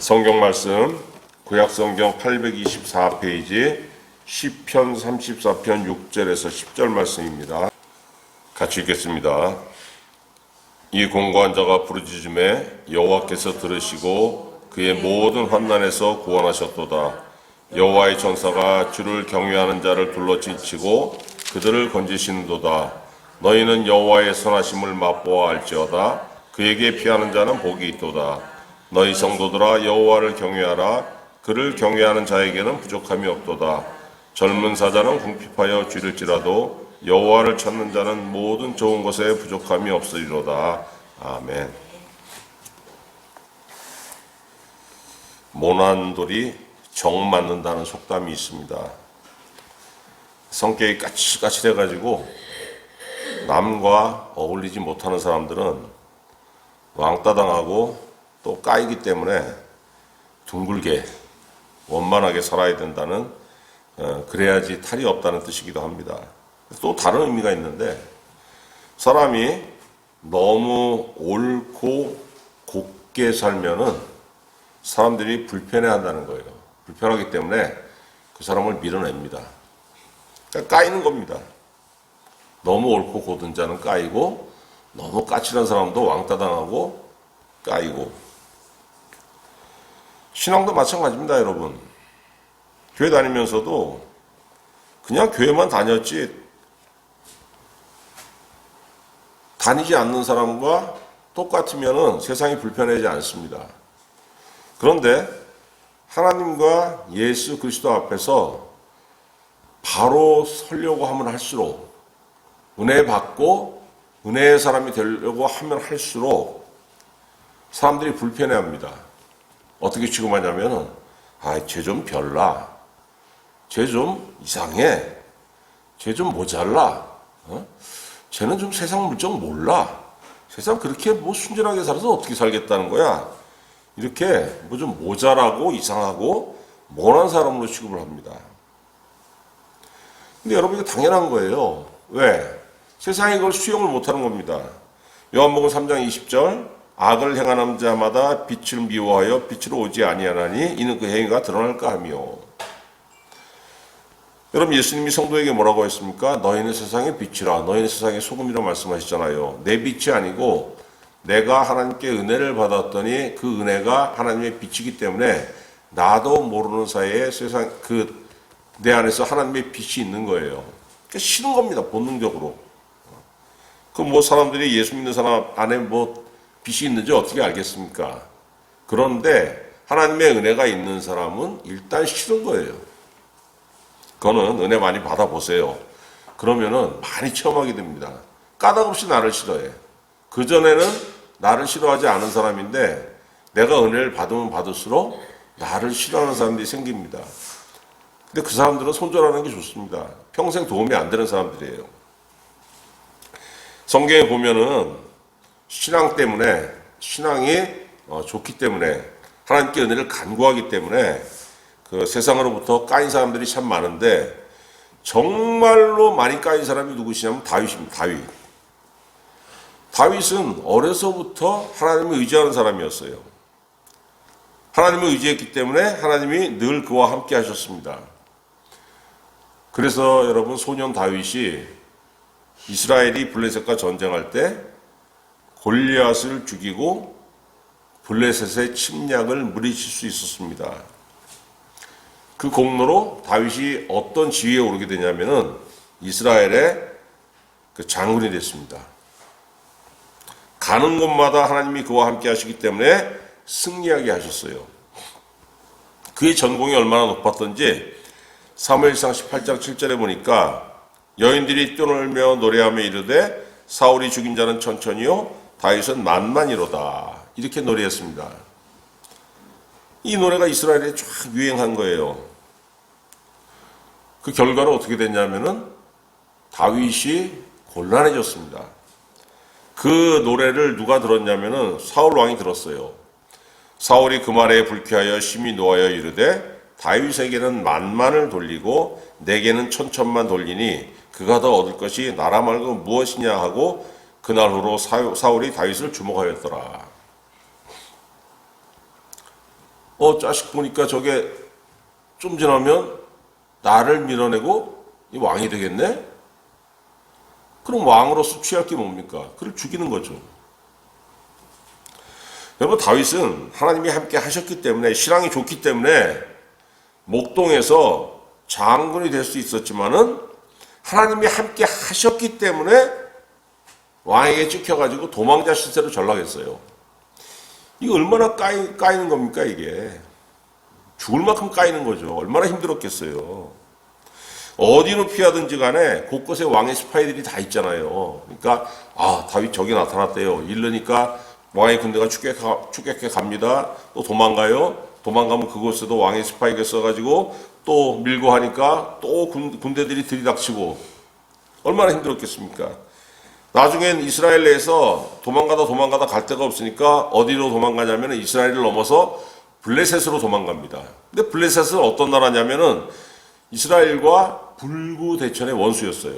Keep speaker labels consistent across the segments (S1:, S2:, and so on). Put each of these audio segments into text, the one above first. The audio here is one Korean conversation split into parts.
S1: 성경 말씀 구약성경 824페이지 시편 34편 6절에서 10절 말씀입니다. 같이 읽겠습니다. 이 공고한 자가 부르짖음에 여호와께서 들으시고 그의 모든 환난에서 구원하셨도다. 여호와의 전사가 주를 경외하는 자를 둘러치고 그들을 건지시는도다. 너희는 여호와의 선하심을 맛보아 알지어다. 그에게 피하는 자는 복이 있도다. 너희 성도들아 여호와를 경외하라. 그를 경외하는 자에게는 부족함이 없도다. 젊은 사자는 궁핍하여 쥐를지라도 여호와를 찾는 자는 모든 좋은 것에 부족함이 없으리로다. 아멘. 모난 돌이 정 맞는다는 속담이 있습니다. 성격이 까칠까칠해가지고 남과 어울리지 못하는 사람들은 왕따당하고 또 까이기 때문에 둥글게 원만하게 살아야 된다는, 그래야지 탈이 없다는 뜻이기도 합니다. 또 다른 의미가 있는데, 사람이 너무 옳고 곱게 살면은 사람들이 불편해한다는 거예요. 불편하기 때문에 그 사람을 밀어냅니다. 그러니까 까이는 겁니다. 너무 옳고 고든 자는 까이고, 너무 까칠한 사람도 왕따당하고 까이고. 신앙도 마찬가지입니다, 여러분. 교회 다니면서도 그냥 교회만 다녔지 다니지 않는 사람과 똑같으면 세상이 불편하지 않습니다. 그런데 하나님과 예수 그리스도 앞에서 바로 서려고 하면 할수록, 은혜 받고 은혜의 사람이 되려고 하면 할수록 사람들이 불편해합니다. 어떻게 취급하냐면은, 쟤 좀 별나, 쟤 좀 이상해, 쟤 좀 모자라, 쟤는 좀 세상 물정 몰라, 세상 그렇게 순진하게 살아서 어떻게 살겠다는 거야. 이렇게 좀 모자라고 이상하고 모난 사람으로 취급을 합니다. 근데 여러분, 이거 당연한 거예요. 왜? 세상이 그걸 수용을 못하는 겁니다. 요한복음 3장 20절, 악을 행하는 자마다 빛을 미워하여 빛으로 오지 아니하나니 이는 그 행위가 드러날까 하며. 여러분, 예수님이 성도에게 뭐라고 했습니까? 너희는 세상의 빛이라, 너희는 세상의 소금이라 말씀하시잖아요. 내 빛이 아니고 내가 하나님께 은혜를 받았더니 그 은혜가 하나님의 빛이기 때문에 나도 모르는 사이에 세상 내 안에서 하나님의 빛이 있는 거예요. 그러니까 싫은 겁니다, 본능적으로. 사람들이 예수 믿는 사람 안에 빛이 있는지 어떻게 알겠습니까? 그런데 하나님의 은혜가 있는 사람은 일단 싫은 거예요. 그거는 은혜 많이 받아보세요. 그러면은 많이 체험하게 됩니다. 까닭없이 나를 싫어해. 그전에는 나를 싫어하지 않은 사람인데 내가 은혜를 받으면 받을수록 나를 싫어하는 사람들이 생깁니다. 근데 그 사람들은 손절하는 게 좋습니다. 평생 도움이 안 되는 사람들이에요. 성경에 보면은 신앙이 좋기 때문에, 하나님께 은혜를 간구하기 때문에 그 세상으로부터 까인 사람들이 참 많은데, 정말로 많이 까인 사람이 누구시냐면 다윗입니다. 다윗은 어려서부터 하나님을 의지하는 사람이었어요. 하나님을 의지했기 때문에 하나님이 늘 그와 함께 하셨습니다. 그래서 여러분, 소년 다윗이 이스라엘이 블레셋과 전쟁할 때 골리앗을 죽이고 블레셋의 침략을 물리칠 수 있었습니다. 그 공로로 다윗이 어떤 지위에 오르게 되냐면은 이스라엘의 장군이 됐습니다. 가는 곳마다 하나님이 그와 함께 하시기 때문에 승리하게 하셨어요. 그의 전공이 얼마나 높았던지 사무엘상 18장 7절에 보니까, 여인들이 뛰놀며 노래하며 이르되 사울이 죽인 자는 천천히요 다윗은 만만이로다, 이렇게 노래했습니다. 이 노래가 이스라엘에 쫙 유행한 거예요. 그 결과로 어떻게 됐냐면은 다윗이 곤란해졌습니다. 그 노래를 누가 들었냐면은 사울 왕이 들었어요. 사울이 그 말에 불쾌하여 심히 노하여 이르되 다윗에게는 만만을 돌리고 내게는 천천만 돌리니 그가 더 얻을 것이 나라 말고 무엇이냐 하고 그날 후로 사울이 다윗을 주목하였더라. 자식 보니까 저게 좀 지나면 나를 밀어내고 이 왕이 되겠네? 그럼 왕으로서 취할 게 뭡니까? 그를 죽이는 거죠. 여러분, 다윗은 하나님이 함께 하셨기 때문에, 신앙이 좋기 때문에 목동에서 장군이 될 수 있었지만은 하나님이 함께 하셨기 때문에 왕에게 찍혀가지고 도망자 시세로 전락했어요. 이거 얼마나 까이는 겁니까, 이게? 죽을 만큼 까이는 거죠. 얼마나 힘들었겠어요. 어디로 피하든지 간에 곳곳에 왕의 스파이들이 다 있잖아요. 그러니까, 다윗 저기 나타났대요. 이러니까 왕의 군대가 추격해 갑니다. 또 도망가요. 도망가면 그곳에도 왕의 스파이가 있어가지고 또 밀고 하니까 또 군대들이 들이닥치고 얼마나 힘들었겠습니까? 나중엔 이스라엘 내에서 도망가다 갈 데가 없으니까 어디로 도망가냐면 이스라엘을 넘어서 블레셋으로 도망갑니다. 근데 블레셋은 어떤 나라냐면은 이스라엘과 불구대천의 원수였어요.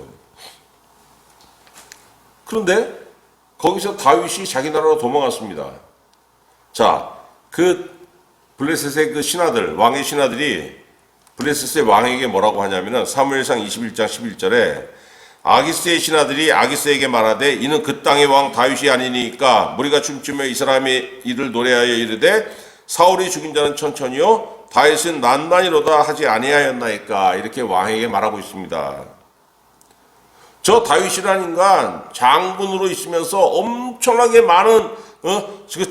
S1: 그런데 거기서 다윗이 자기 나라로 도망갔습니다. 자, 그 블레셋의 그 신하들, 왕의 신하들이 블레셋의 왕에게 뭐라고 하냐면은 사무엘상 21장 11절에 아기스의 신하들이 아기스에게 말하되 이는 그 땅의 왕 다윗이 아니니까 무리가 춤추며 이 사람의 이를 노래하여 이르되 사울이 죽인 자는 천천히요 다윗은 난만이로다 하지 아니하였나이까. 이렇게 왕에게 말하고 있습니다. 저 다윗이라는 인간 장군으로 있으면서 엄청나게 많은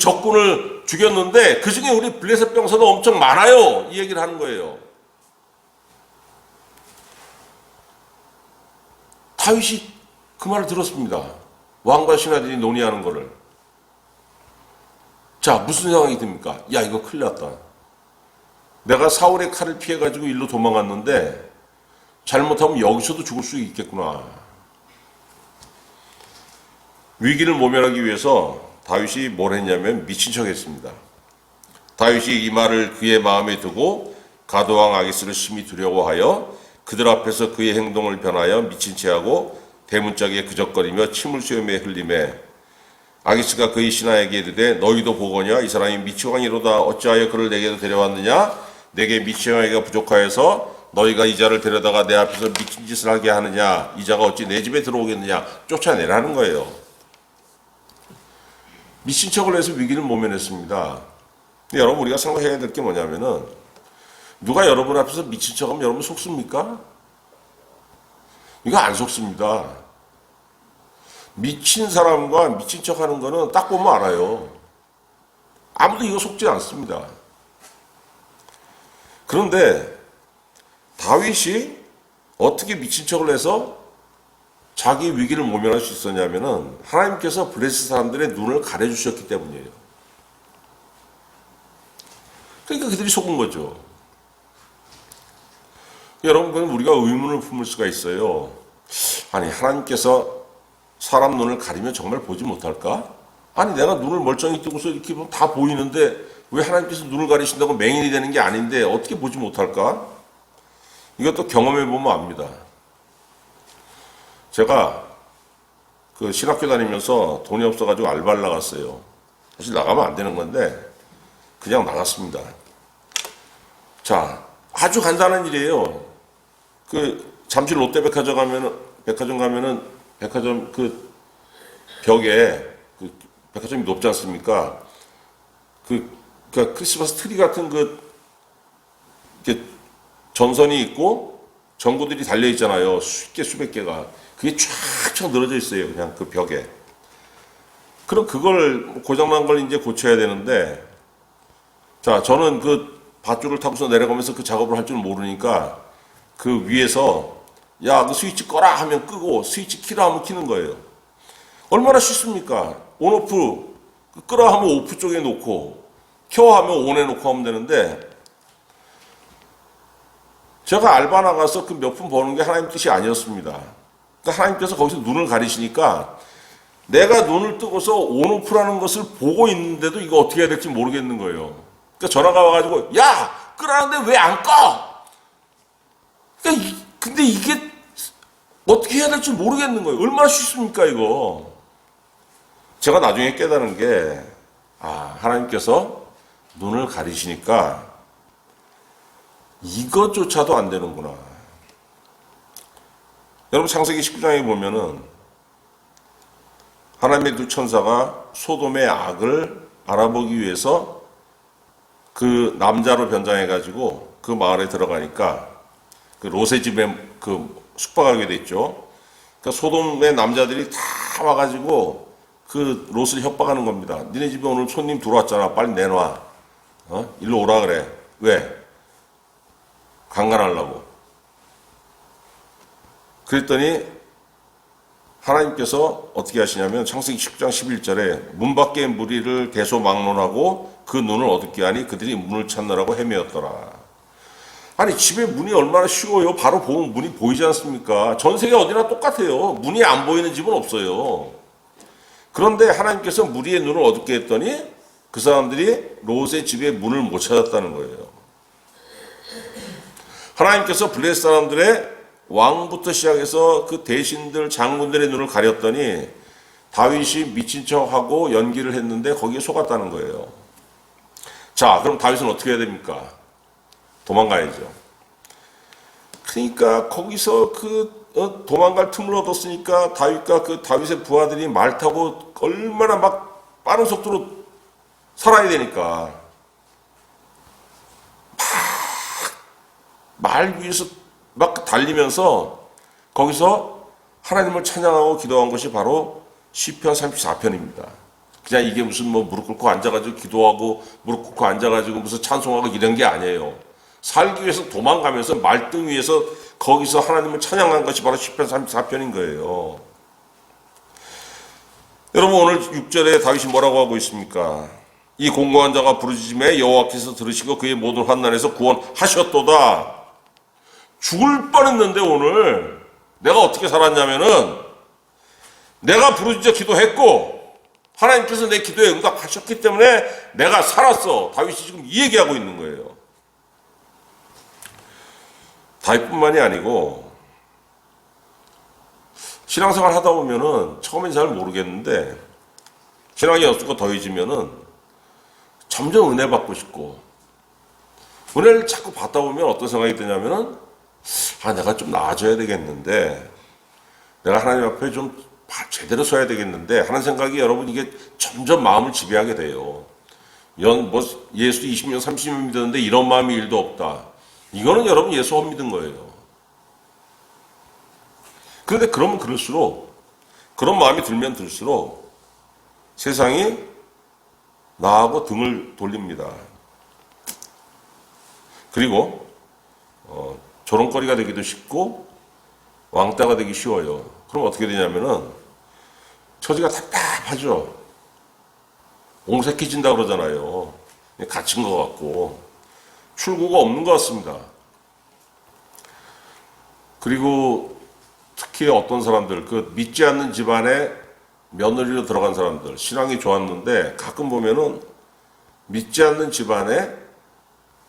S1: 적군을 죽였는데 그 중에 우리 블레셋 병사도 엄청 많아요. 이 얘기를 하는 거예요. 다윗이 그 말을 들었습니다. 왕과 신하들이 논의하는 거를. 자, 무슨 생각이 듭니까? 야, 이거 큰일 났다. 내가 사울의 칼을 피해가지고 일로 도망갔는데 잘못하면 여기서도 죽을 수 있겠구나. 위기를 모면하기 위해서 다윗이 뭘 했냐면 미친 척 했습니다. 다윗이 이 말을 그의 마음에 두고 가드왕 아기스를 심히 두려워하여 그들 앞에서 그의 행동을 변하여 미친 체하고 대문짝에 그적거리며 침을 수염에 흘리매 아기스가 그의 신하에게 이르되 너희도 보거냐 이 사람이 미치광이로다 어찌하여 그를 내게도 데려왔느냐 내게 미치광이가 부족하여서 너희가 이 자를 데려다가 내 앞에서 미친 짓을 하게 하느냐 이 자가 어찌 내 집에 들어오겠느냐 쫓아내라는 거예요. 미친 척을 해서 위기를 모면했습니다. 근데 여러분 우리가 생각해야 될 게 뭐냐면은 누가 여러분 앞에서 미친 척하면 여러분 속습니까? 이거 안 속습니다. 미친 사람과 미친 척하는 거는 딱 보면 알아요. 아무도 이거 속지 않습니다. 그런데 다윗이 어떻게 미친 척을 해서 자기 위기를 모면할 수 있었냐면은 하나님께서 블레셋 사람들의 눈을 가려주셨기 때문이에요. 그러니까 그들이 속은 거죠. 여러분, 그럼 우리가 의문을 품을 수가 있어요. 아니, 하나님께서 사람 눈을 가리면 정말 보지 못할까? 아니, 내가 눈을 멀쩡히 뜨고서 이렇게 보면 다 보이는데 왜 하나님께서 눈을 가리신다고 맹인이 되는 게 아닌데 어떻게 보지 못할까? 이것도 경험해 보면 압니다. 제가 그 신학교 다니면서 돈이 없어가지고 알바를 나갔어요. 사실 나가면 안 되는 건데 그냥 나갔습니다. 자, 아주 간단한 일이에요. 그 잠실 롯데백화점 가면은 백화점 그 벽에 그 백화점이 높지 않습니까? 그러니까 크리스마스 트리 같은 이렇게 전선이 있고 전구들이 달려 있잖아요. 수백 개가. 그게 쫙쫙 늘어져 있어요. 그냥 그 벽에. 그럼 그걸 고장난 걸 이제 고쳐야 되는데, 자, 저는 그 밧줄을 타고서 내려가면서 그 작업을 할 줄 모르니까 그 위에서 야, 그 스위치 꺼라 하면 끄고 스위치 키라 하면 키는 거예요. 얼마나 쉽습니까? 온오프 끄라 하면 오프 쪽에 놓고 켜 하면 온에 놓고 하면 되는데 제가 알바 나가서 그 몇 푼 버는 게 하나님 뜻이 아니었습니다. 그러니까 하나님께서 거기서 눈을 가리시니까 내가 눈을 뜨고서 온오프라는 것을 보고 있는데도 이거 어떻게 해야 될지 모르겠는 거예요. 그러니까 전화가 와가지고 야! 끄라는데 왜 안 꺼? 그러니까 근데 이게 어떻게 해야 될지 모르겠는 거예요. 얼마나 쉽습니까 이거. 제가 나중에 깨달은 게 하나님께서 눈을 가리시니까 이것조차도 안 되는구나. 여러분 창세기 19장에 보면은 하나님의 두 천사가 소돔의 악을 알아보기 위해서 그 남자로 변장해가지고 그 마을에 들어가니까 그 롯의 집에 그 숙박하게 됐죠. 그러니까 소돔의 남자들이 다 와가지고 그 롯을 협박하는 겁니다. 니네 집에 오늘 손님 들어왔잖아. 빨리 내놔. 일로 오라 그래. 왜? 강간하려고. 그랬더니 하나님께서 어떻게 하시냐면 창세기 19장 11절에 문 밖에 무리를 대소막론하고 그 눈을 어둡게 하니 그들이 문을 찾느라고 헤매었더라. 아니 집에 문이 얼마나 쉬워요. 바로 보면 문이 보이지 않습니까? 전 세계 어디나 똑같아요. 문이 안 보이는 집은 없어요. 그런데 하나님께서 무리의 눈을 어둡게 했더니 그 사람들이 롯의 집에 문을 못 찾았다는 거예요. 하나님께서 블레셋 사람들의 왕부터 시작해서 그 대신들 장군들의 눈을 가렸더니 다윗이 미친 척하고 연기를 했는데 거기에 속았다는 거예요. 자, 그럼 다윗은 어떻게 해야 됩니까? 도망가야죠. 그러니까 거기서 도망갈 틈을 얻었으니까 다윗과 그 다윗의 부하들이 말 타고 얼마나 막 빠른 속도로 살아야 되니까 말 위에서 막 달리면서 거기서 하나님을 찬양하고 기도한 것이 바로 시편 34편입니다. 그냥 이게 무슨 뭐 무릎 꿇고 앉아가지고 기도하고 무릎 꿇고 앉아가지고 무슨 찬송하고 이런 게 아니에요. 살기 위해서 도망가면서 말등 위에서 거기서 하나님을 찬양한 것이 바로 시편 34편인 거예요. 여러분 오늘 6절에 다윗이 뭐라고 하고 있습니까? 이 공고한 자가 부르짖음에 여호와께서 들으시고 그의 모든 환난에서 구원하셨도다. 죽을 뻔했는데 오늘 내가 어떻게 살았냐면은 내가 부르짖어 기도했고 하나님께서 내 기도에 응답하셨기 때문에 내가 살았어. 다윗이 지금 이 얘기하고 있는 거예요. 다윗뿐만이 아니고 신앙생활 하다 보면은 처음엔 잘 모르겠는데 신앙의 연수가 더해지면은 점점 은혜 받고 싶고 은혜를 자꾸 받다 보면 어떤 생각이 드냐면은 내가 좀 나아져야 되겠는데 내가 하나님 앞에 좀 제대로 서야 되겠는데 하는 생각이 여러분 이게 점점 마음을 지배하게 돼요. 예수 20년 30년 믿었는데 이런 마음이 1도 없다. 이거는 여러분 예수 못 믿은 거예요. 그런데 그러면 그럴수록 그런 마음이 들면 들수록 세상이 나하고 등을 돌립니다. 그리고 조롱거리가 되기도 쉽고 왕따가 되기 쉬워요. 그럼 어떻게 되냐면은 처지가 답답하죠. 옹색해진다 그러잖아요. 갇힌 것 같고 출구가 없는 것 같습니다. 그리고 특히 어떤 사람들, 믿지 않는 집안에 며느리로 들어간 사람들, 신앙이 좋았는데 가끔 보면은 믿지 않는 집안에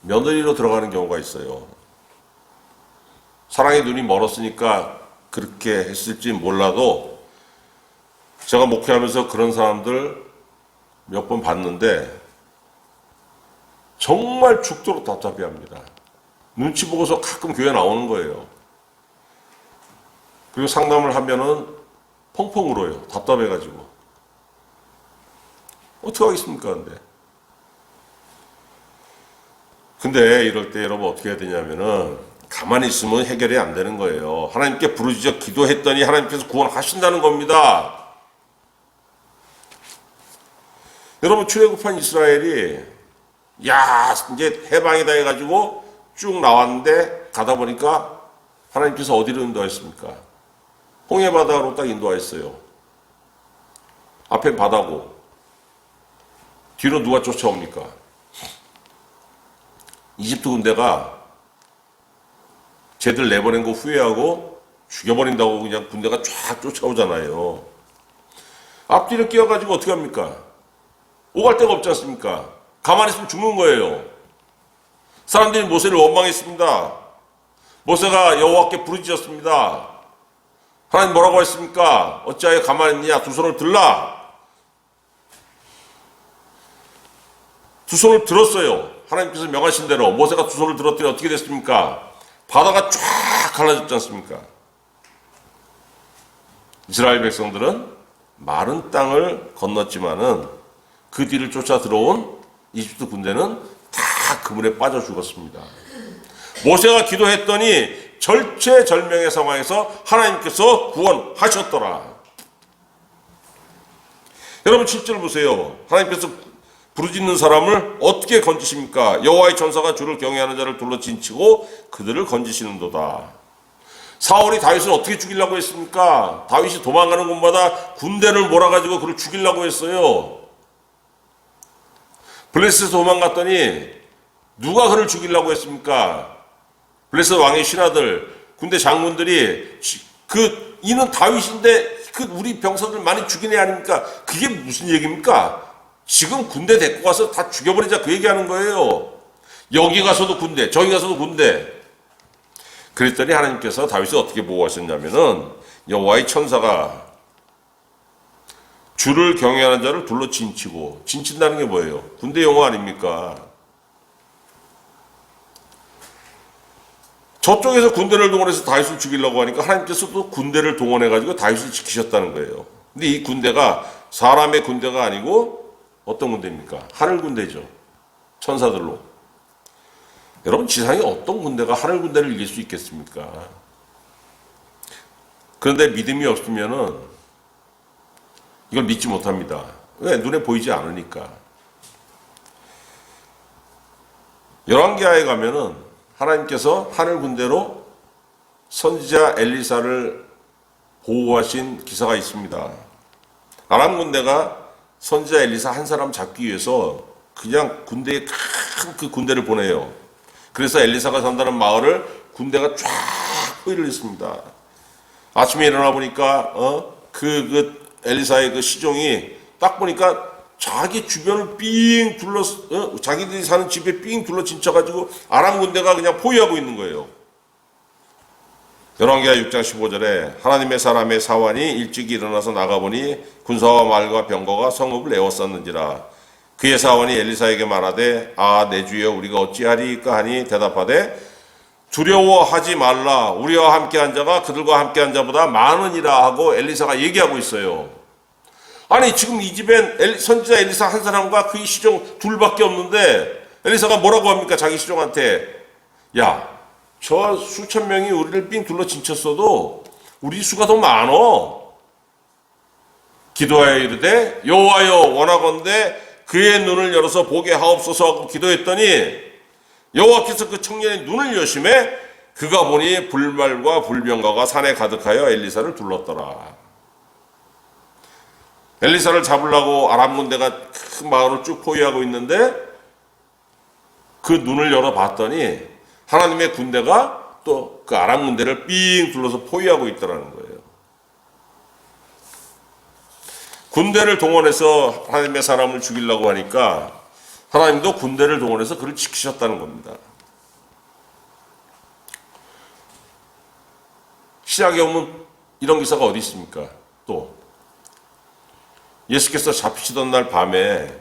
S1: 며느리로 들어가는 경우가 있어요. 사랑의 눈이 멀었으니까 그렇게 했을지 몰라도 제가 목회하면서 그런 사람들 몇 번 봤는데 정말 죽도록 답답해합니다. 눈치 보고서 가끔 교회 나오는 거예요. 그리고 상담을 하면은 펑펑 울어요. 답답해가지고. 어떻게 하겠습니까, 근데 이럴 때 여러분 어떻게 해야 되냐면은 가만히 있으면 해결이 안 되는 거예요. 하나님께 부르짖어 기도했더니 하나님께서 구원하신다는 겁니다. 여러분 출애굽한 이스라엘이 이제 해방이다 해가지고 쭉 나왔는데 가다 보니까 하나님께서 어디로 인도하셨습니까? 홍해바다로 딱 인도하셨어요. 앞에 바다고 뒤로 누가 쫓아옵니까? 이집트 군대가 쟤들 내보낸 거 후회하고 죽여버린다고 그냥 군대가 쫙 쫓아오잖아요. 앞뒤를 끼워가지고 어떻게 합니까? 오갈 데가 없지 않습니까? 가만히 있으면 죽는 거예요. 사람들이 모세를 원망했습니다. 모세가 여호와께 부르짖었습니다. 하나님 뭐라고 했습니까? 어찌하여 가만히 있느냐? 두 손을 들라. 두 손을 들었어요. 하나님께서 명하신 대로 모세가 두 손을 들었더니 어떻게 됐습니까? 바다가 쫙 갈라졌지 않습니까? 이스라엘 백성들은 마른 땅을 건넜지만은 그 뒤를 쫓아 들어온 이집트 군대는 다 그 물에 빠져 죽었습니다. 모세가 기도했더니 절체절명의 상황에서 하나님께서 구원하셨더라. 여러분 7절 보세요. 하나님께서 부르짖는 사람을 어떻게 건지십니까? 여호와의 천사가 주를 경외하는 자를 둘러 진치고 그들을 건지시는도다. 사울이 다윗을 어떻게 죽이려고 했습니까? 다윗이 도망가는 곳마다 군대를 몰아가지고 그를 죽이려고 했어요. 블레셋에서 도망갔더니 누가 그를 죽이려고 했습니까? 블레셋 왕의 신하들, 군대 장군들이 이는 다윗인데 우리 병사들 많이 죽이네 아닙니까? 그게 무슨 얘기입니까? 지금 군대 데리고 가서 다 죽여버리자 그 얘기하는 거예요. 여기 가서도 군대, 저기 가서도 군대. 그랬더니 하나님께서 다윗을 어떻게 보호하셨냐면은 여호와의 천사가 주를 경외하는 자를 둘러 진치고, 진친다는 게 뭐예요? 군대 용어 아닙니까? 저쪽에서 군대를 동원해서 다윗을 죽이려고 하니까 하나님께서도 군대를 동원해가지고 다윗을 지키셨다는 거예요. 근데 이 군대가 사람의 군대가 아니고 어떤 군대입니까? 하늘 군대죠. 천사들로. 여러분 지상에 어떤 군대가 하늘 군대를 이길 수 있겠습니까? 그런데 믿음이 없으면은 이걸 믿지 못합니다. 왜? 눈에 보이지 않으니까. 열왕기하에 가면은 하나님께서 하늘 군대로 선지자 엘리사를 보호하신 기사가 있습니다. 아람 군대가 선지자 엘리사 한 사람 잡기 위해서 그냥 군대에 큰 그 군대를 보내요. 그래서 엘리사가 산다는 마을을 군대가 쫙 포위를 했습니다. 아침에 일어나 보니까 엘리사의 그 시종이 딱 보니까 자기 주변을 삥 둘러, 자기들이 사는 집에 삥 둘러 진쳐가지고 아람 군대가 그냥 포위하고 있는 거예요. 열왕기하 6장 15절에 하나님의 사람의 사환이 일찍 일어나서 나가보니 군사와 말과 병거가 성읍을 에워쌌는지라. 그의 사환이 엘리사에게 말하되 내 주여 우리가 어찌하리까 하니 대답하되 두려워하지 말라. 우리와 함께한 자가 그들과 함께한 자보다 많으니라 하고 엘리사가 얘기하고 있어요. 아니 지금 이 집엔 선지자 엘리사 한 사람과 그의 시종 둘밖에 없는데 엘리사가 뭐라고 합니까? 자기 시종한테 야, 저 수천 명이 우리를 삥 둘러 진쳤어도 우리 수가 더 많어. 기도하여 이르되 여호와여 원하건대 그의 눈을 열어서 보게 하옵소서 하고 기도했더니 여호와께서 그 청년의 눈을 여심해 그가 보니 불말과 불병거가 산에 가득하여 엘리사를 둘렀더라. 엘리사를 잡으려고 아람 군대가 큰 마을을 쭉 포위하고 있는데 그 눈을 열어봤더니 하나님의 군대가 또 그 아람 군대를 삥 둘러서 포위하고 있더라는 거예요. 군대를 동원해서 하나님의 사람을 죽이려고 하니까 하나님도 군대를 동원해서 그를 지키셨다는 겁니다. 신약에 오면 이런 기사가 어디 있습니까? 또 예수께서 잡히시던 날 밤에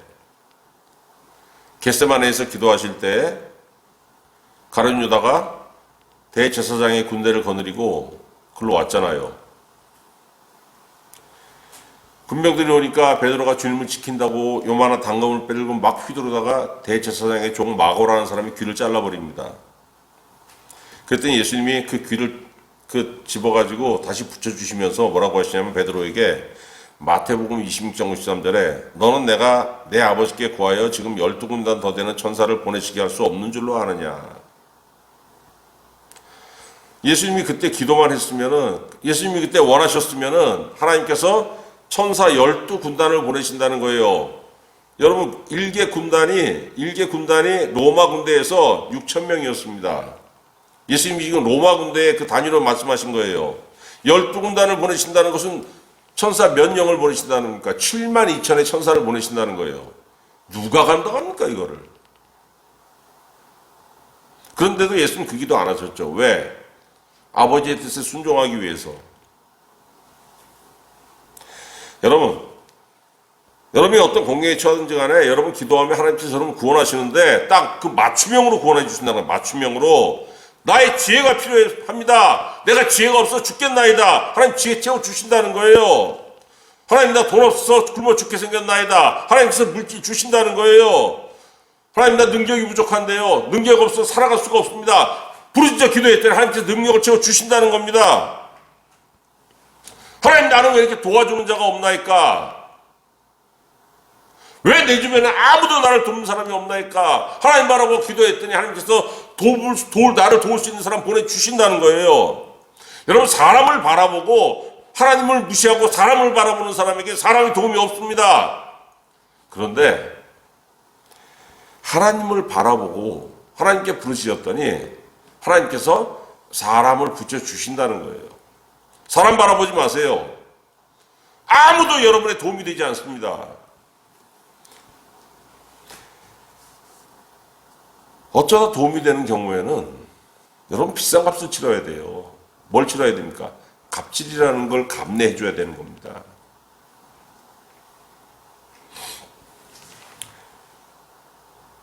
S1: 겟세마네에서 기도하실 때 가룟 유다가 대제사장의 군대를 거느리고 글로 왔잖아요. 군병들이 오니까 베드로가 주님을 지킨다고 요만한 단검을 빼들고 막 휘두르다가 대제사장의 종 마고라는 사람이 귀를 잘라버립니다. 그랬더니 예수님이 그 귀를 집어가지고 다시 붙여주시면서 뭐라고 하시냐면 베드로에게 마태복음 26장 53절에 너는 내가 내 아버지께 구하여 지금 12군단 더 되는 천사를 보내시게 할 수 없는 줄로 아느냐. 예수님이 그때 기도만 했으면은, 예수님이 그때 원하셨으면은 하나님께서 천사 12군단을 보내신다는 거예요. 여러분, 일개 군단이 로마 군대에서 6,000명이었습니다. 예수님이 지금 로마 군대의 그 단위로 말씀하신 거예요. 12군단을 보내신다는 것은 천사 몇 영을 보내신다는 겁니까? 72,000의 천사를 보내신다는 거예요. 누가 감당합니까, 이거를? 그런데도 예수는 그 기도 안 하셨죠. 왜? 아버지의 뜻에 순종하기 위해서. 여러분, 여러분이 어떤 공경에 처하든지 간에 여러분 기도하면 하나님께서 여러분 구원하시는데 딱 그 맞춤형으로 구원해 주신다는 거예요. 맞춤형으로. 나의 지혜가 필요합니다. 내가 지혜가 없어 죽겠나이다. 하나님 지혜 채워주신다는 거예요. 하나님 나 돈 없어 굶어 죽게 생겼나이다. 하나님께서 물질 주신다는 거예요. 하나님 나 능력이 부족한데요. 능력 없어 살아갈 수가 없습니다. 부르짖어 기도했더니 하나님께서 능력을 채워주신다는 겁니다. 하나님 나는 왜 이렇게 도와주는 자가 없나이까? 왜 내 주변에 아무도 나를 돕는 사람이 없나이까? 하나님 바라고 기도했더니 하나님께서 나를 도울 수 있는 사람 보내주신다는 거예요. 여러분 사람을 바라보고 하나님을 무시하고 사람을 바라보는 사람에게 사람의 도움이 없습니다. 그런데 하나님을 바라보고 하나님께 부르짖었더니 하나님께서 사람을 붙여주신다는 거예요. 사람 바라보지 마세요. 아무도 여러분의 도움이 되지 않습니다. 어쩌다 도움이 되는 경우에는 여러분 비싼 값을 치러야 돼요. 뭘 치러야 됩니까? 갑질이라는 걸 감내해 줘야 되는 겁니다.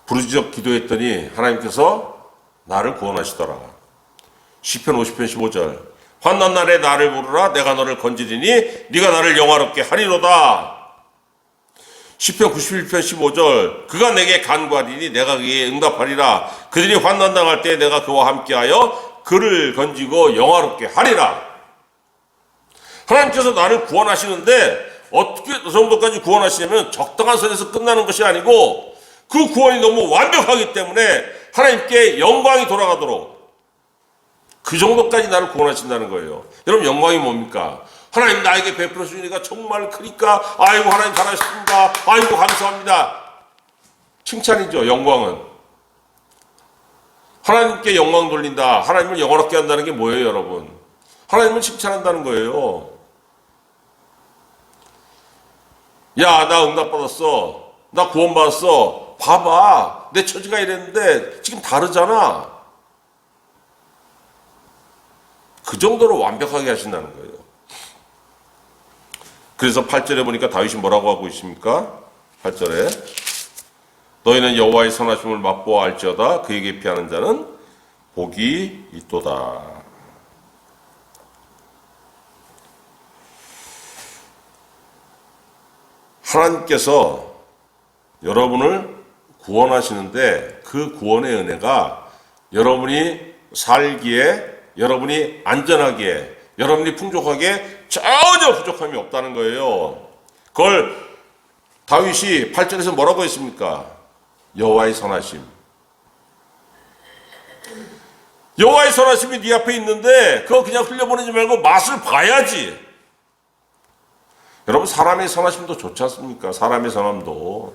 S1: 부르짖어 기도했더니 하나님께서 나를 구원하시더라. 시편 50편 15절 환난 날에 나를 부르라 내가 너를 건지리니 네가 나를 영화롭게 하리로다. 시편 91편 15절 그가 내게 간구하리니 내가 그에게 응답하리라. 그들이 환난 당할 때 내가 그와 함께하여 그를 건지고 영화롭게 하리라. 하나님께서 나를 구원하시는데 어떻게 그 정도까지 구원하시냐면 적당한 선에서 끝나는 것이 아니고 그 구원이 너무 완벽하기 때문에 하나님께 영광이 돌아가도록 그 정도까지 나를 구원하신다는 거예요. 여러분 영광이 뭡니까? 하나님 나에게 베풀어 주시니까 정말 크니까 아이고 하나님 잘하셨습니다. 아이고 감사합니다. 칭찬이죠. 영광은. 하나님께 영광 돌린다. 하나님을 영원하게 한다는 게 뭐예요 여러분? 하나님을 칭찬한다는 거예요. 야 나 응답받았어. 나 구원받았어. 봐봐 내 처지가 이랬는데 지금 다르잖아. 그 정도로 완벽하게 하신다는 거예요. 그래서 8절에 보니까 다윗이 뭐라고 하고 있습니까? 8절에 너희는 여호와의 선하심을 맛보아 알지어다 그에게 피하는 자는 복이 있도다. 하나님께서 여러분을 구원하시는데 그 구원의 은혜가 여러분이 살기에 여러분이 안전하기에 여러분이 풍족하게 전혀 부족함이 없다는 거예요. 그걸 다윗이 8절에서 뭐라고 했습니까? 여호와의 선하심. 여호와의 선하심이 네 앞에 있는데 그거 그냥 흘려보내지 말고 맛을 봐야지. 여러분 사람의 선하심도 좋지 않습니까? 사람의 선함도.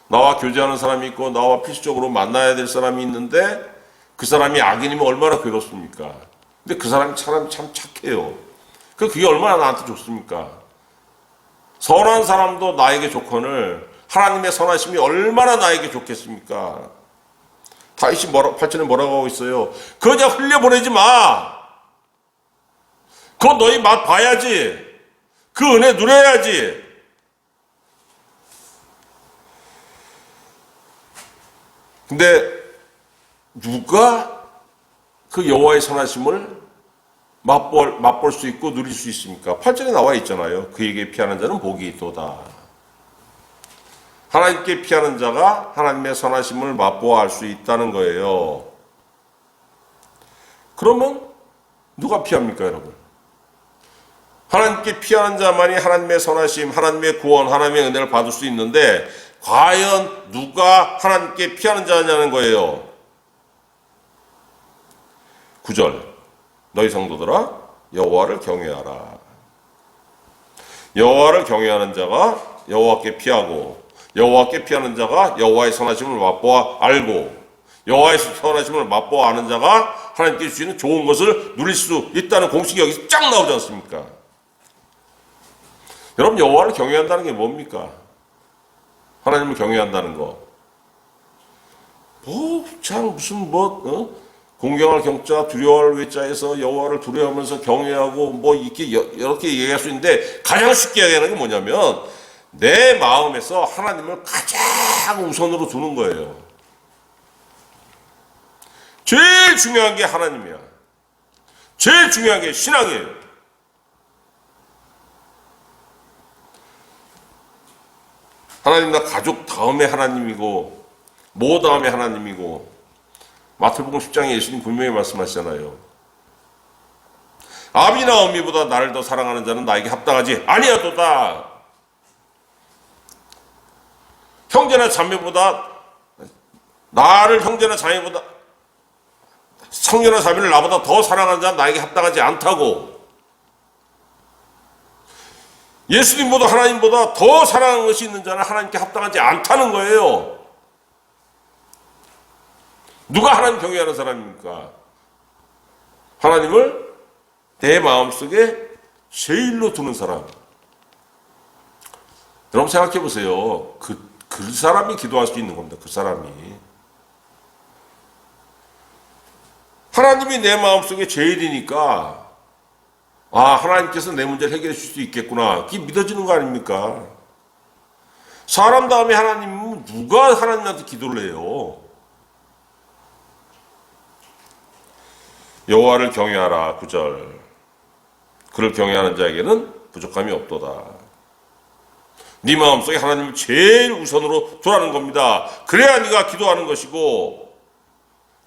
S1: 나와 교제하는 사람이 있고 나와 필수적으로 만나야 될 사람이 있는데 그 사람이 악인이면 얼마나 괴롭습니까? 근데 그 사람이 참 착해요. 그게 얼마나 나한테 좋습니까? 선한 사람도 나에게 좋거늘 하나님의 선하심이 얼마나 나에게 좋겠습니까? 다윗이 8절에 뭐라고 하고 있어요? 그거 그냥 흘려보내지 마. 그거 너희 맛 봐야지. 그 은혜 누려야지. 근데 누가 그 여호와의 선하심을 맛볼 수 있고 누릴 수 있습니까? 8절에 나와 있잖아요. 그에게 피하는 자는 복이 있도다. 하나님께 피하는 자가 하나님의 선하심을 맛보아 알 수 있다는 거예요. 그러면 누가 피합니까 여러분? 하나님께 피하는 자만이 하나님의 선하심, 하나님의 구원, 하나님의 은혜를 받을 수 있는데 과연 누가 하나님께 피하는 자냐는 거예요. 9절 너희 성도들아 여호와를 경외하라. 여호와를 경외하는 자가 여호와께 피하고 여호와께 피하는 자가 여호와의 선하심을 맛보아 알고 여호와의 선하심을 맛보아 아는 자가 하나님께 주시는 좋은 것을 누릴 수 있다는 공식이 여기서 쫙 나오지 않습니까? 여러분 여호와를 경외한다는 게 뭡니까? 하나님을 경외한다는 거. 참 무슨 공경할 경자 두려워할 외자에서 여호와를 두려워하면서 경외하고 이렇게 얘기할 수 있는데 가장 쉽게 얘기하는 게 뭐냐면 내 마음에서 하나님을 가장 우선으로 두는 거예요. 제일 중요한 게 하나님이야. 제일 중요한 게 신앙이에요. 하나님 나 가족 다음에 하나님이고 뭐 다음에 하나님이고 마태복음 10장에 예수님 분명히 말씀하시잖아요. 아비나 어미보다 나를 더 사랑하는 자는 나에게 합당하지 아니하도다. 형제나 자매보다 나를 형제나 자매보다 성녀나 자매를 나보다 더 사랑하는 자는 나에게 합당하지 않다고. 예수님보다 하나님보다 더 사랑하는 것이 있는 자는 하나님께 합당하지 않다는 거예요. 누가 하나님 경외하는 사람입니까? 하나님을 내 마음속에 제일로 두는 사람. 여러분 생각해 보세요. 그 사람이 기도할 수 있는 겁니다. 그 사람이. 하나님이 내 마음속에 제일이니까 하나님께서 내 문제를 해결해 줄 수 있겠구나. 그게 믿어지는 거 아닙니까? 사람 다음에 하나님은 누가 하나님한테 기도를 해요? 여호와를 경외하라. 9절. 그를 경외하는 자에게는 부족함이 없도다. 네 마음속에 하나님을 제일 우선으로 두라는 겁니다. 그래야 네가 기도하는 것이고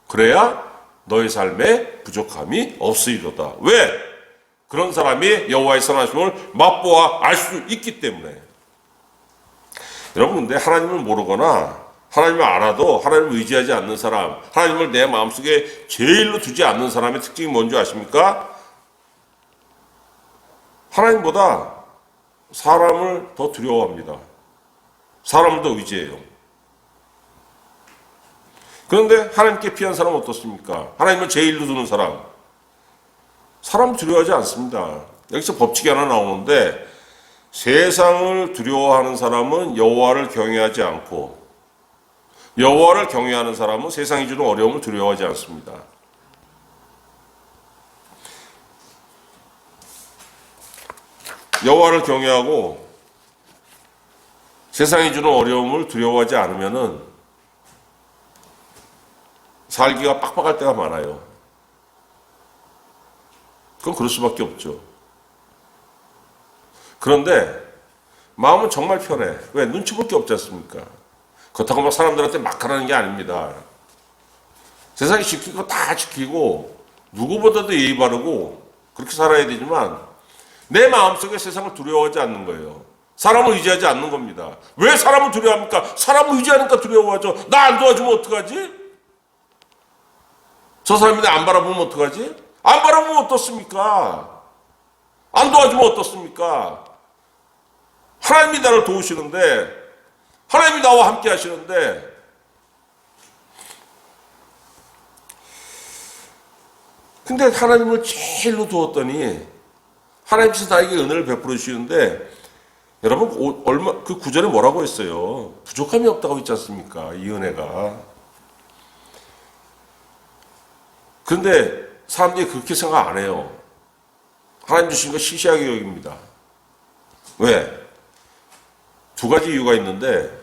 S1: 그래야 너의 삶에 부족함이 없으리로다. 왜? 그런 사람이 여호와의 선하심을 맛보아 알 수 있기 때문에. 여러분 근데 하나님을 모르거나 하나님을 알아도 하나님을 의지하지 않는 사람, 하나님을 내 마음속에 제일로 두지 않는 사람의 특징이 뭔지 아십니까? 하나님보다 사람을 더 두려워합니다. 사람을 더 의지해요. 그런데 하나님께 피한 사람은 어떻습니까? 하나님을 제일로 두는 사람. 사람 두려워하지 않습니다. 여기서 법칙이 하나 나오는데 세상을 두려워하는 사람은 여호와를 경외하지 않고 여호와를 경외하는 사람은 세상이 주는 어려움을 두려워하지 않습니다. 여호와를 경외하고 세상이 주는 어려움을 두려워하지 않으면은 살기가 빡빡할 때가 많아요. 그건 그럴 수밖에 없죠. 그런데 마음은 정말 편해. 왜? 눈치 볼 게 없지 않습니까? 그렇다고 막 사람들한테 막 하라는 게 아닙니다. 세상이 지킬 거 다 지키고 누구보다도 예의 바르고 그렇게 살아야 되지만 내 마음속에 세상을 두려워하지 않는 거예요. 사람을 의지하지 않는 겁니다. 왜 사람을 두려워합니까? 사람을 의지하니까 두려워하죠. 나 안 도와주면 어떡하지? 저 사람이 나 안 바라보면 어떡하지? 안 바라보면 어떻습니까? 안 도와주면 어떻습니까? 하나님이 나를 도우시는데 하나님이 나와 함께 하시는데 근데 하나님을 제일로 두었더니 하나님께서 나에게 은혜를 베풀어 주시는데 여러분 그 구절에 뭐라고 했어요? 부족함이 없다고 했지 않습니까? 이 은혜가. 그런데 사람들이 그렇게 생각 안 해요. 하나님 주신 거 시시하게 여깁니다. 왜? 두 가지 이유가 있는데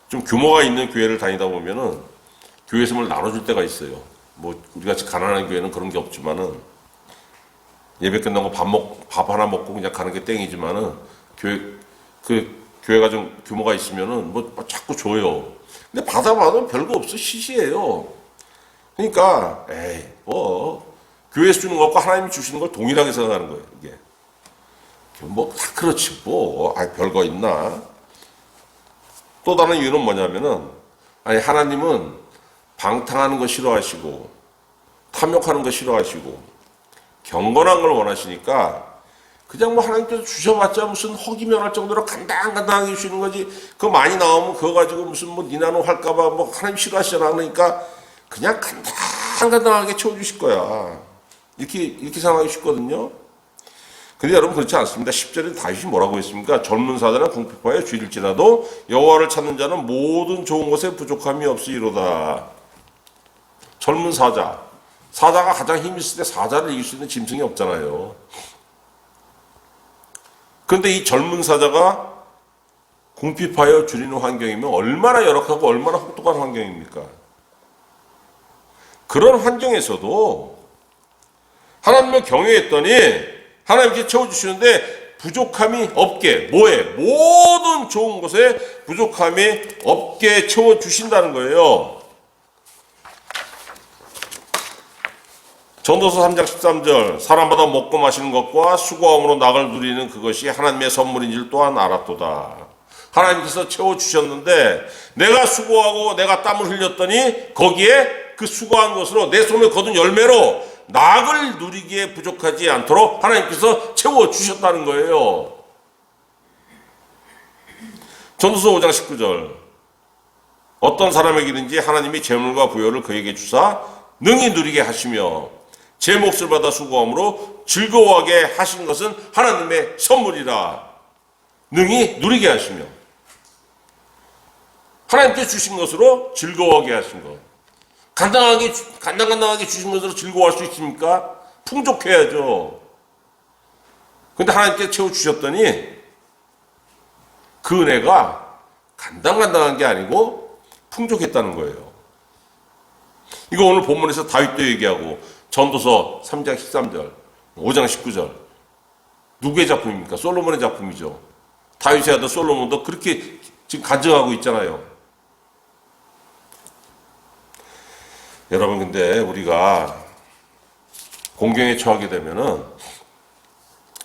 S1: 좀 규모가 있는 교회를 다니다 보면은 교회 선물 나눠줄 때가 있어요. 뭐 우리같이 가난한 교회는 그런 게 없지만은 예배 끝나고 밥 하나 먹고 그냥 가는 게 땡이지만은 교회가 좀 규모가 있으면은 뭐 자꾸 줘요. 근데 받아봐도 별거 없어. 시시해요. 그러니까 교회에서 주는 것과 하나님이 주시는 걸 동일하게 생각하는 거예요. 이게 뭐 다 그렇지 뭐 별거 있나. 또 다른 이유는 뭐냐면은 하나님은 방탕하는 거 싫어하시고 탐욕하는 거 싫어하시고 경건한 걸 원하시니까 그냥 뭐 하나님께서 주셔봤자 무슨 허기면할 정도로 간당간당하게 주시는 거지. 그거 많이 나오면 그거 가지고 무슨 뭐 니나노 할까봐 뭐 하나님 싫어하시잖아. 그러니까 그냥 간당간당하게 채워주실 거야. 이렇게 생각하기 쉽거든요. 근데 여러분 그렇지 않습니다. 10절에 다윗이 뭐라고 했습니까? 젊은 사자는 궁핍하여 줄일지라도 여호와를 찾는 자는 모든 좋은 것에 부족함이 없으리로다. 젊은 사자가 가장 힘이 있을 때 사자를 이길 수 있는 짐승이 없잖아요. 그런데 이 젊은 사자가 궁핍하여 줄이는 환경이면 얼마나 열악하고 얼마나 혹독한 환경입니까? 그런 환경에서도 하나님을 경외했더니 하나님께 채워주시는데 부족함이 없게, 뭐에? 모든 좋은 것에 부족함이 없게 채워주신다는 거예요. 전도서 3장 13절, 사람마다 먹고 마시는 것과 수고함으로 낙을 누리는 그것이 하나님의 선물인 줄 또한 알았도다. 하나님께서 채워주셨는데 내가 수고하고 내가 땀을 흘렸더니 거기에 그 수고한 것으로 내 손을 거둔 열매로 낙을 누리기에 부족하지 않도록 하나님께서 채워주셨다는 거예요. 전도서 5장 19절, 어떤 사람에게든지 하나님이 재물과 부여를 그에게 주사 능히 누리게 하시며 제 몫을 받아 수고함으로 즐거워하게 하신 것은 하나님의 선물이라. 능히 누리게 하시며 하나님께 주신 것으로 즐거워하게 하신 것. 간당간당하게 주신 것으로 즐거워할 수 있습니까? 풍족해야죠. 근데 하나님께 채워주셨더니 그 은혜가 간당간당한 게 아니고 풍족했다는 거예요. 이거 오늘 본문에서 다윗도 얘기하고 전도서 3장 13절, 5장 19절. 누구의 작품입니까? 솔로몬의 작품이죠. 다윗의 아들 솔로몬도 그렇게 지금 간증하고 있잖아요. 여러분, 근데 우리가 공경에 처하게 되면은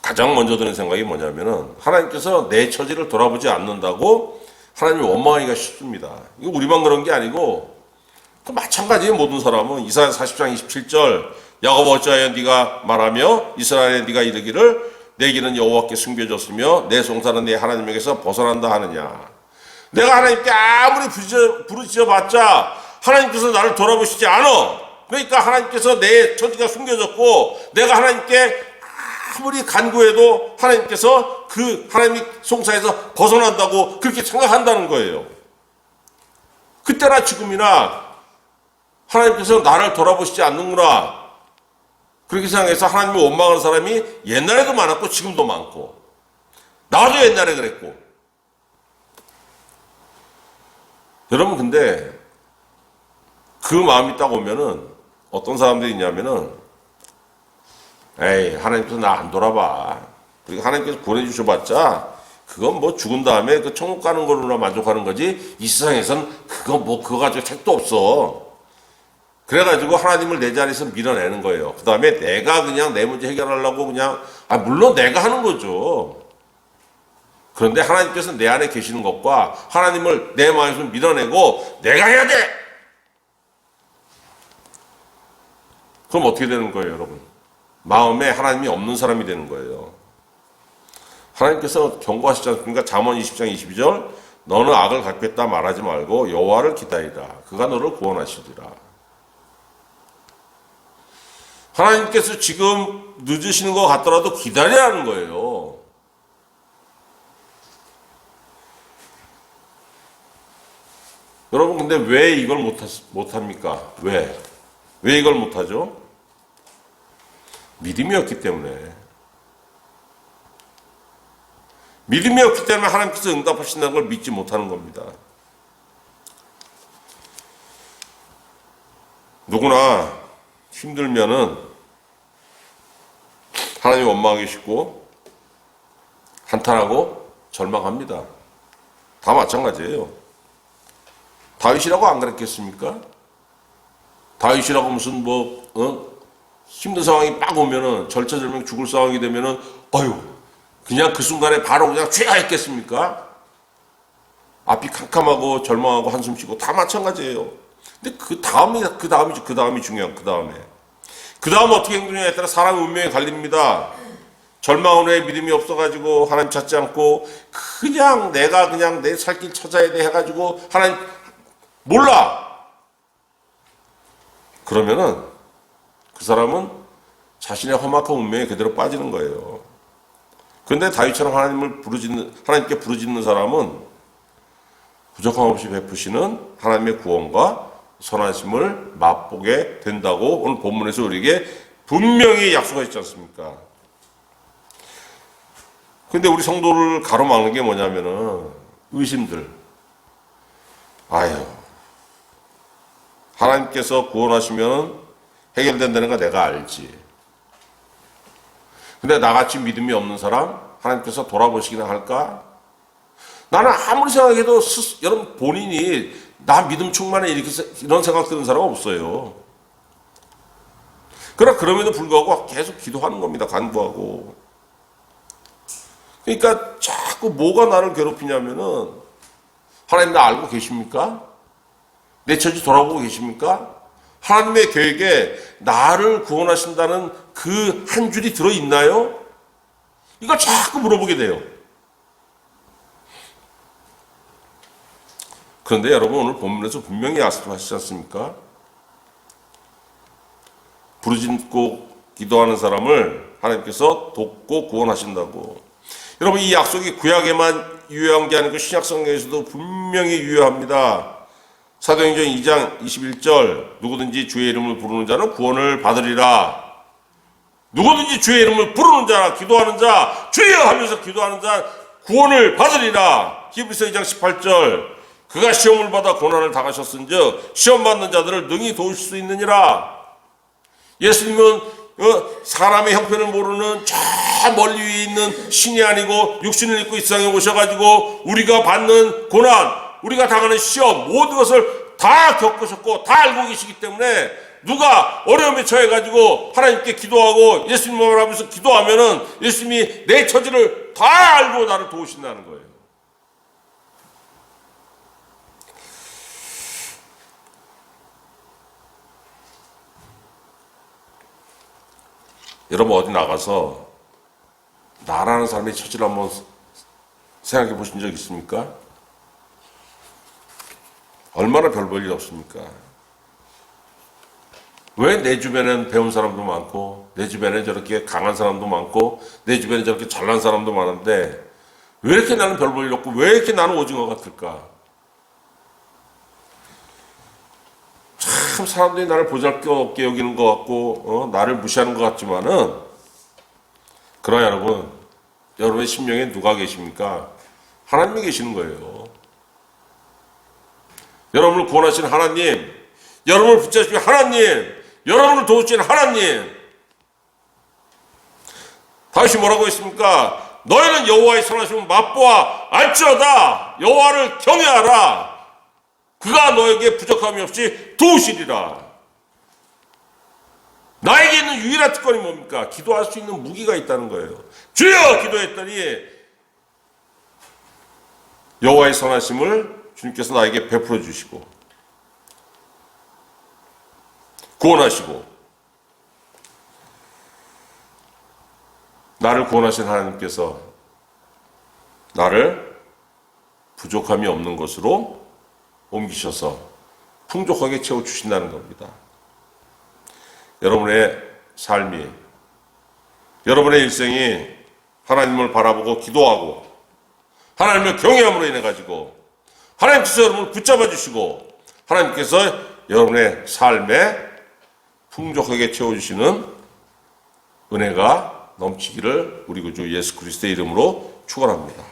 S1: 가장 먼저 드는 생각이 뭐냐면은 하나님께서 내 처지를 돌아보지 않는다고 하나님을 원망하기가 쉽습니다. 이거 우리만 그런 게 아니고 그 마찬가지예요. 모든 사람은. 이사야 40장 27절, 야곱 어찌하여 네가 말하며 이스라엘에 네가 이르기를 내 길은 여호와께 숨겨졌으며 내 송사는 내 하나님에게서 벗어난다 하느냐. 내가 하나님께 아무리 부르짖어 봤자 하나님께서 나를 돌아보시지 않아. 그러니까 하나님께서 내 처지가 숨겨졌고 내가 하나님께 아무리 간구해도 하나님께서 그 하나님의 송사에서 벗어난다고 그렇게 생각한다는 거예요. 그때나 지금이나 하나님께서 나를 돌아보시지 않는구나. 그렇게 생각해서 하나님을 원망하는 사람이 옛날에도 많았고 지금도 많고, 나도 옛날에 그랬고. 여러분, 근데 그 마음이 딱 오면은 어떤 사람들이 있냐면은, 에이, 하나님께서 나 안 돌아봐. 그리고 하나님께서 보내주셔봤자 그건 뭐 죽은 다음에 그 천국 가는 걸로나 만족하는 거지 이 세상에선 그거 가지고 책도 없어. 그래가지고 하나님을 내 자리에서 밀어내는 거예요. 그 다음에 내가 그냥 내 문제 해결하려고 그냥, 물론 내가 하는 거죠. 그런데 하나님께서 내 안에 계시는 것과 하나님을 내 마음에서 밀어내고 내가 해야 돼! 그럼 어떻게 되는 거예요, 여러분? 마음에 하나님이 없는 사람이 되는 거예요. 하나님께서 경고하시지 않습니까? 잠언 20장 22절, 너는 악을 갚겠다 말하지 말고 여호와를 기다리라. 그가 너를 구원하시리라. 하나님께서 지금 늦으시는 것 같더라도 기다리라는 거예요. 여러분, 근데 왜 이걸 못합니까? 왜 이걸 못하죠? 믿음이 없기 때문에. 믿음이 없기 때문에 하나님께서 응답하신다는 걸 믿지 못하는 겁니다. 누구나 힘들면은 하나님 원망하기 쉽고 한탄하고 절망합니다. 다 마찬가지예요. 다윗이라고 안 그랬겠습니까? 다윗이라고 무슨 힘든 상황이 빡 오면은 절체절명 죽을 상황이 되면은 그냥 그 순간에 바로 그냥 죄야 했겠습니까? 앞이 캄캄하고 절망하고 한숨 쉬고 다 마찬가지예요. 근데 그 다음이 중요한 그 다음 어떻게 행동해야 했더라. 사람의 운명이 갈립니다. 절망은 왜 믿음이 없어가지고 하나님 찾지 않고 그냥 내가 그냥 내 살 길 찾아야 돼 해가지고 하나님 몰라. 그러면은 그 사람은 자신의 험악한 운명에 그대로 빠지는 거예요. 그런데 다윗처럼 하나님께 부르짖는 사람은 부족함 없이 베푸시는 하나님의 구원과 선하심을 맛보게 된다고 오늘 본문에서 우리에게 분명히 약속하셨지 않습니까? 근데 우리 성도를 가로막는 게 뭐냐면은 의심들. 아유, 하나님께서 구원하시면 해결된다는 거 내가 알지. 근데 나같이 믿음이 없는 사람 하나님께서 돌아보시기나 할까? 나는 아무리 생각해도 여러분 본인이 나 믿음 충만해 이런 생각 드는 사람 없어요. 그러나 그럼에도 불구하고 계속 기도하는 겁니다. 간구하고. 그러니까 자꾸 뭐가 나를 괴롭히냐면은 하나님 나 알고 계십니까? 내 처지 돌아보고 계십니까? 하나님의 계획에 나를 구원하신다는 그 한 줄이 들어있나요? 이걸 자꾸 물어보게 돼요. 그런데 여러분 오늘 본문에서 분명히 말씀하시지 않습니까? 부르짖고 기도하는 사람을 하나님께서 돕고 구원하신다고. 여러분 이 약속이 구약에만 유효한 게 아니고 신약성경에서도 분명히 유효합니다. 사도행전 2장 21절 누구든지 주의 이름을 부르는 자는 구원을 받으리라. 누구든지 주의 이름을 부르는 자, 기도하는 자, 주여 하면서 기도하는 자 구원을 받으리라. 히브리서 2장 18절 그가 시험을 받아 고난을 당하셨은즉 시험 받는 자들을 능히 도우실 수 있느니라. 예수님은 사람의 형편을 모르는 저 멀리 위에 있는 신이 아니고 육신을 입고 이 세상에 오셔가지고 우리가 받는 고난, 우리가 당하는 시험 모든 것을 다 겪으셨고 다 알고 계시기 때문에 누가 어려움에 처해가지고 하나님께 기도하고 예수님을 하면서 기도하면은 예수님이 내 처지를 다 알고 나를 도우신다는 거예요. 여러분 어디 나가서 나라는 사람의 처지를 한번 생각해 보신 적 있습니까? 얼마나 별 볼 일 없습니까? 왜 내 주변에는 배운 사람도 많고 내 주변에 저렇게 강한 사람도 많고 내 주변에 저렇게 잘난 사람도 많은데 왜 이렇게 나는 별 볼 일 없고 왜 이렇게 나는 오징어 같을까? 참 사람들이 나를 보잘것없게 여기는 것 같고 나를 무시하는 것 같지만은 그러나 여러분 여러분의 심령에 누가 계십니까? 하나님이 계시는 거예요. 여러분을 구원하신 하나님, 여러분을 붙잡으신 하나님, 여러분을 도우시는 하나님. 다윗이 뭐라고 했습니까? 너희는 여호와의 선하심을 맛보아 알지어다. 여호와를 경외하라. 그가 너에게 부족함이 없이 도우시리라. 나에게 있는 유일한 특권이 뭡니까? 기도할 수 있는 무기가 있다는 거예요. 주여 기도했더니 여호와의 선하심을 주님께서 나에게 베풀어 주시고 구원하시고 나를 구원하신 하나님께서 나를 부족함이 없는 것으로 옮기셔서 풍족하게 채워주신다는 겁니다. 여러분의 삶이, 여러분의 일생이 하나님을 바라보고 기도하고 하나님을 경외함으로 인해 가지고 하나님께서 여러분을 붙잡아 주시고 하나님께서 여러분의 삶에 풍족하게 채워주시는 은혜가 넘치기를 우리 구주 예수 그리스도의 이름으로 축원합니다.